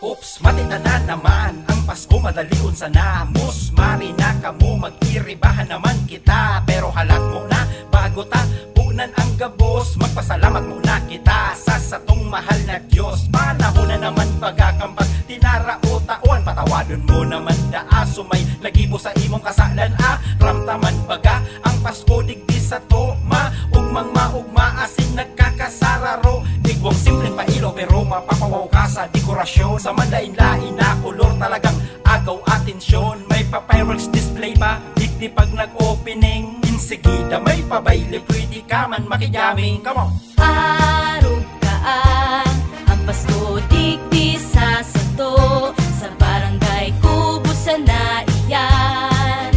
Oops, matita na naman ang Pasko, madaliun sana. Musmari na kamo, mag-iribahan naman kita. Pero halat mo na, bago ta punan ang gabos, magpasalamat muna kita sa satong mahal na Diyos. Panahon na naman pagkakambag, tinarao taon, patawadon mo naman daaso may lagibo sa imong kasalan. Ramtaman baga ang Pasko, digdi sa toma, ugmang maugma asin nagkakasararo. Digwang simpleng pailo pero mapapawaw ka sa dekorasyon. Sa manlain-lain na kulor, talagang agaw atensyon. May pa-fireworks display pa, digdi pag nag-opening. Insigida may pabayle, pwede ka man makijaming. Come on! Arugaan ang Pasko, digdi sa sato. Sa barangay Kubusan na iyan,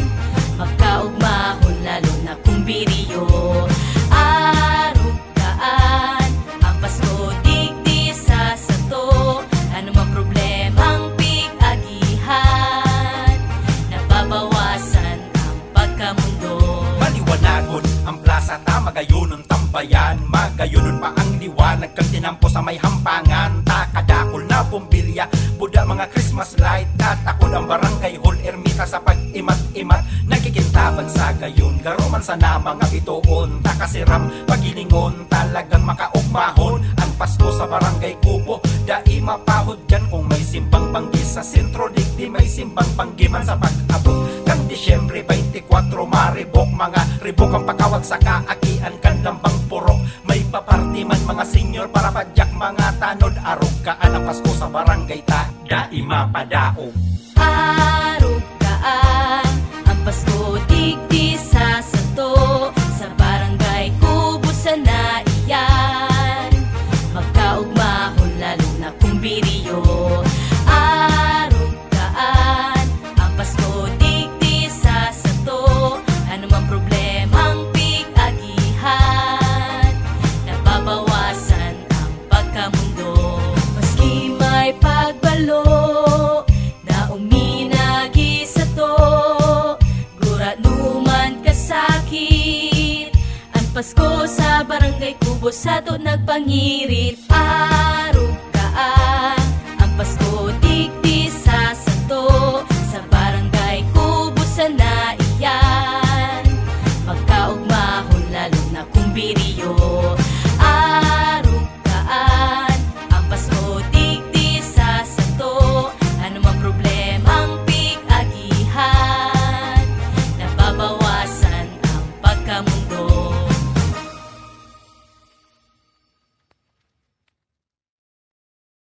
magkaugmahon lalo na kumbiriyo. Arugaan ang Pasko, digdi sa sato. Ano mang problemang pig-agihan, nababawasan ang pagkamundo. Maliwanagon ang plaza ta, magayunon tambayan. Magayunon pa ang liwanag kang tinampo sa may hampangan. Takadakol na bumbilya, buda mga Christmas light. Tatakod ang barangay hall, ermita sa pag-imat-imat. Nagkikintabang sa gayon, garuman sana mga bitoon. Takasiram, pagilingon, talagang makaugmahon ang Pasko sa barangay Kubo. Dai mapahod dyan kung may simbang panggi sa sentro, digdi may simbang panggiman sa pag-abot. Kang Disyembre 24, maribok, mga ribok ang pakawag sa kaakian kan lambang purok. May paparti man mga senior para padyak mga tanod. Arog kaan ang Pasko sa barangay ta, dai mapadaog. Arugaan ang Pasko, digdi sa sato. Sa barangay Kubusan na iyan, magkaugmahon lalo na kumbiriyo. Arugaan ang Pasko, digdi sa sato. Ano mang problemang pig-agihan, nababawasan ang pagkamundo. Maski may pagbalo na uminagi sa to, gura numan kasakit, ang Pasko sa barangay Kubo sa to nagpangirit. Arugaan ang Pasko, digdi sa sato. Sa barangay Kubusan na iyan, magkaugmahon lalo na kumbiriyo.